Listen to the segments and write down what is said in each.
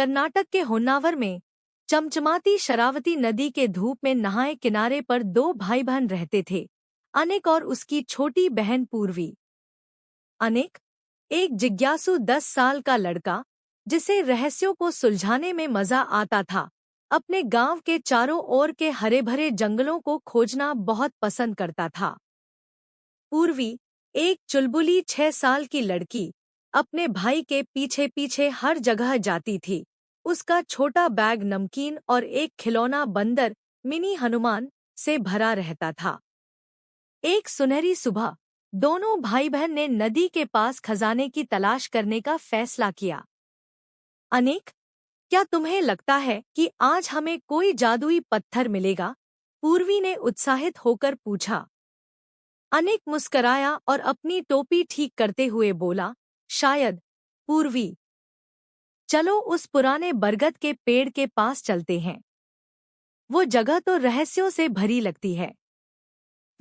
कर्नाटक के होन्नावर में चमचमाती शरावती नदी के धूप में नहाए किनारे पर दो भाई बहन रहते थे, अनिक और उसकी छोटी बहन पूर्वी। अनिक एक जिज्ञासु 10 साल का लड़का, जिसे रहस्यों को सुलझाने में मजा आता था, अपने गांव के चारों ओर के हरे भरे जंगलों को खोजना बहुत पसंद करता था। पूर्वी एक चुलबुली 6 साल की लड़की, अपने भाई के पीछे पीछे हर जगह जाती थी। उसका छोटा बैग नमकीन और एक खिलौना बंदर मिनी हनुमान से भरा रहता था। एक सुनहरी सुबह दोनों भाई बहन ने नदी के पास खजाने की तलाश करने का फैसला किया। अनिक, क्या तुम्हें लगता है कि आज हमें कोई जादुई पत्थर मिलेगा? पूर्वी ने उत्साहित होकर पूछा। अनिक मुस्कराया और अपनी टोपी ठीक करते हुए बोला, शायद। पूर्वी, चलो उस पुराने बरगद के पेड़ के पास चलते हैं। वो जगह तो रहस्यों से भरी लगती है।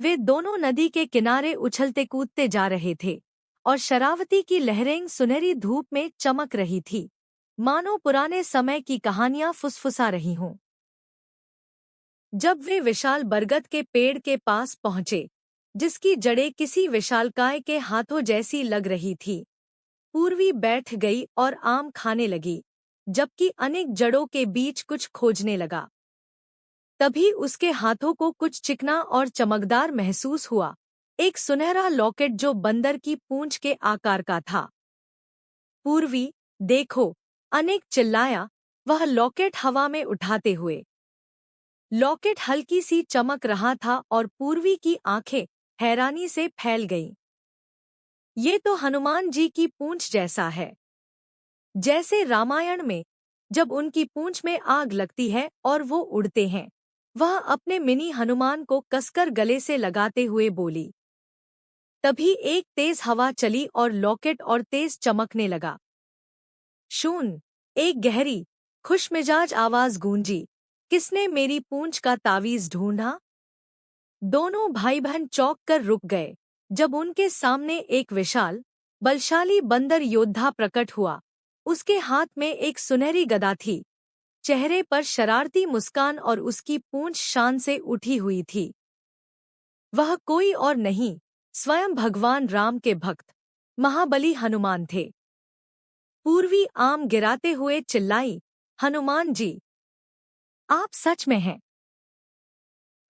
वे दोनों नदी के किनारे उछलते कूदते जा रहे थे और शरावती की लहरें सुनहरी धूप में चमक रही थी, मानो पुराने समय की कहानियां फुसफुसा रही हों। जब वे विशाल बरगद के पेड़ के पास पहुंचे, जिसकी जड़ें किसी विशालकाय के हाथों जैसी लग रही थी, पूर्वी बैठ गई और आम खाने लगी, जबकि अनेक जड़ों के बीच कुछ खोजने लगा। तभी उसके हाथों को कुछ चिकना और चमकदार महसूस हुआ, एक सुनहरा लॉकेट जो बंदर की पूंछ के आकार का था। पूर्वी, देखो! अनेक चिल्लाया, वह लॉकेट हवा में उठाते हुए। लॉकेट हल्की सी चमक रहा था और पूर्वी की आंखें हैरानी से फैल गईं। ये तो हनुमान जी की पूंछ जैसा है, जैसे रामायण में जब उनकी पूंछ में आग लगती है और वो उड़ते हैं। वह अपने मिनी हनुमान को कसकर गले से लगाते हुए बोली। तभी एक तेज हवा चली और लॉकेट और तेज चमकने लगा। शून, एक गहरी खुशमिजाज आवाज गूंजी, किसने मेरी पूंछ का तावीज ढूंढा? दोनों भाई बहन चौंक कर रुक गए जब उनके सामने एक विशाल बलशाली बंदर योद्धा प्रकट हुआ। उसके हाथ में एक सुनहरी गदा थी, चेहरे पर शरारती मुस्कान और उसकी पूंछ शान से उठी हुई थी। वह कोई और नहीं, स्वयं भगवान राम के भक्त महाबली हनुमान थे। पूर्वी आम गिराते हुए चिल्लाई, हनुमान जी, आप सच में हैं?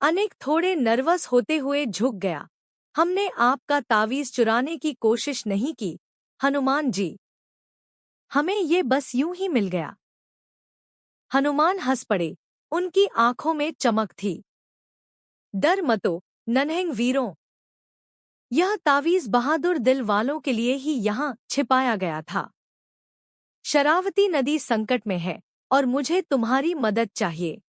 अनिक थोड़े नर्वस होते हुए झुक गया। हमने आपका तावीज चुराने की कोशिश नहीं की, हनुमान जी। हमें ये बस यूं ही मिल गया। हनुमान हंस पड़े, उनकी आंखों में चमक थी। डर मतो, नन्हें वीरों। यह तावीज बहादुर दिल वालों के लिए ही यहाँ छिपाया गया था। शरावती नदी संकट में है और मुझे तुम्हारी मदद चाहिए।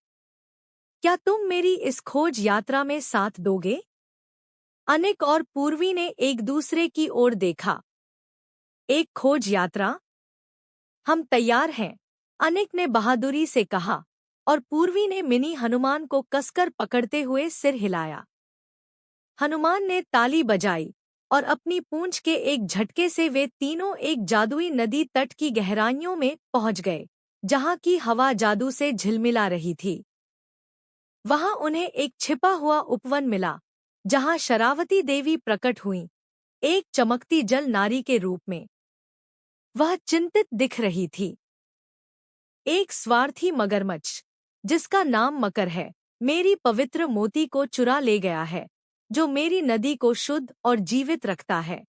क्या तुम मेरी इस खोज यात्रा में साथ दोगे? अनिक और पूर्वी ने एक दूसरे की ओर देखा। एक खोज यात्रा? हम तैयार हैं, अनिक ने बहादुरी से कहा, और पूर्वी ने मिनी हनुमान को कसकर पकड़ते हुए सिर हिलाया। हनुमान ने ताली बजाई और अपनी पूंछ के एक झटके से वे तीनों एक जादुई नदी तट की गहराइयों में पहुंच गए, जहां की हवा जादू से झिलमिला रही थी। वहां उन्हें एक छिपा हुआ उपवन मिला, जहां शरावती देवी प्रकट हुईं, एक चमकती जल नारी के रूप में। वह चिंतित दिख रही थी। एक स्वार्थी मगरमच्छ, जिसका नाम मकर है, मेरी पवित्र मोती को चुरा ले गया है, जो मेरी नदी को शुद्ध और जीवित रखता है।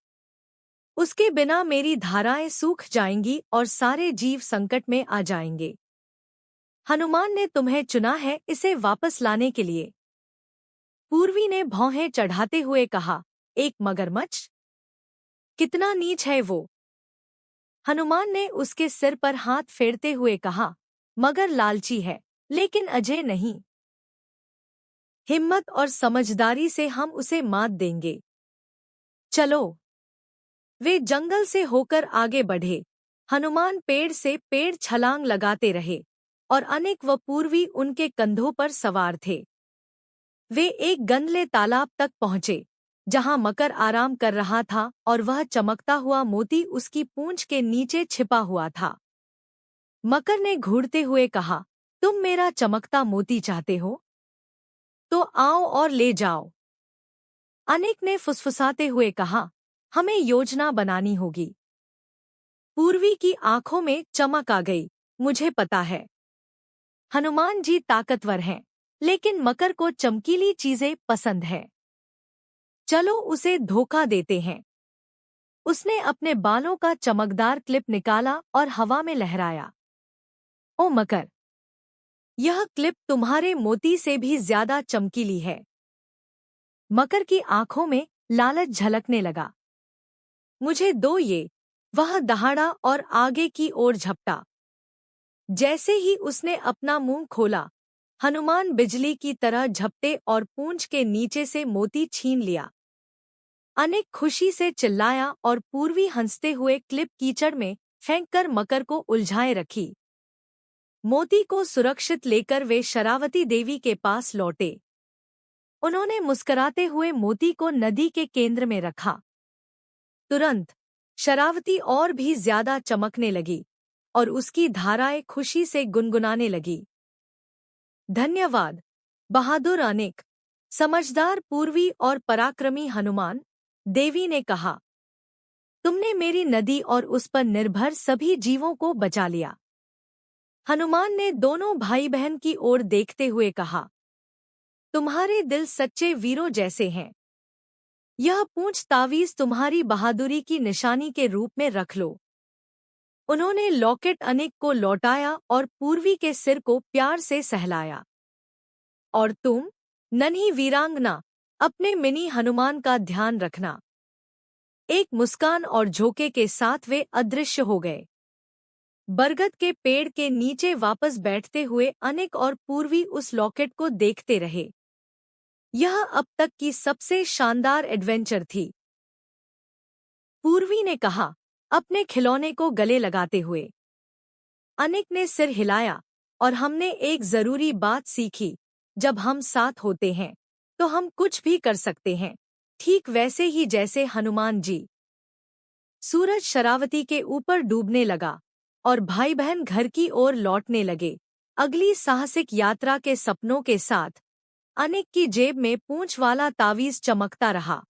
उसके बिना मेरी धाराएं सूख जाएंगी और सारे जीव संकट में आ जाएंगे। हनुमान ने तुम्हें चुना है इसे वापस लाने के लिए। पूर्वी ने भौहें चढ़ाते हुए कहा, एक मगरमच्छ? कितना नीच है वो? हनुमान ने उसके सिर पर हाथ फेरते हुए कहा, मगर लालची है, लेकिन अजय नहीं। हिम्मत और समझदारी से हम उसे मात देंगे। चलो। वे जंगल से होकर आगे बढ़े। हनुमान पेड़ से पेड़ छलांग लगाते रहे और अनिक व पूर्वी उनके कंधों पर सवार थे। वे एक गंदले तालाब तक पहुंचे, जहां मकर आराम कर रहा था और वह चमकता हुआ मोती उसकी पूंछ के नीचे छिपा हुआ था। मकर ने घूरते हुए कहा, तुम मेरा चमकता मोती चाहते हो? तो आओ और ले जाओ। अनेक ने फुसफुसाते हुए कहा, हमें योजना बनानी होगी। पूर्वी की आंखों में चमक आ गई। मुझे पता है, हनुमान जी ताकतवर हैं, लेकिन मकर को चमकीली चीजें पसंद है। चलो उसे धोखा देते हैं। उसने अपने बालों का चमकदार क्लिप निकाला और हवा में लहराया। ओ मकर, यह क्लिप तुम्हारे मोती से भी ज्यादा चमकीली है। मकर की आंखों में लालच झलकने लगा। मुझे दो ये। वह दहाड़ा और आगे की ओर झपटा। जैसे ही उसने अपना मुंह खोला, हनुमान बिजली की तरह झपटे और पूंछ के नीचे से मोती छीन लिया। अनेक खुशी से चिल्लाया और पूर्वी हंसते हुए क्लिप कीचड़ में फेंककर मकर को उलझाए रखी। मोती को सुरक्षित लेकर वे शरावती देवी के पास लौटे। उन्होंने मुस्कुराते हुए मोती को नदी के केंद्र में रखा। तुरंत शरावती और भी ज्यादा चमकने लगी और उसकी धाराएं खुशी से गुनगुनाने लगी। धन्यवाद, बहादुर अनेक, समझदार पूर्वी और पराक्रमी हनुमान, देवी ने कहा। तुमने मेरी नदी और उस पर निर्भर सभी जीवों को बचा लिया। हनुमान ने दोनों भाई बहन की ओर देखते हुए कहा, तुम्हारे दिल सच्चे वीरों जैसे हैं। यह पूंछ तावीज तुम्हारी बहादुरी की निशानी के रूप में रख लो। उन्होंने लॉकेट अनेक को लौटाया और पूर्वी के सिर को प्यार से सहलाया। और तुम, नन्ही वीरांगना, अपने मिनी हनुमान का ध्यान रखना। एक मुस्कान और झोंके के साथ वे अदृश्य हो गए। बरगद के पेड़ के नीचे वापस बैठते हुए अनेक और पूर्वी उस लॉकेट को देखते रहे। यह अब तक की सबसे शानदार एडवेंचर थी। पूर्वी ने कहा, अपने खिलौने को गले लगाते हुए। अनेक ने सिर हिलाया, और हमने एक जरूरी बात सीखी, जब हम साथ होते हैं तो हम कुछ भी कर सकते हैं, ठीक वैसे ही जैसे हनुमान जी। सूरज शरावती के ऊपर डूबने लगा और भाई बहन घर की ओर लौटने लगे, अगली साहसिक यात्रा के सपनों के साथ। अनेक की जेब में पूंछ वाला तावीज चमकता रहा।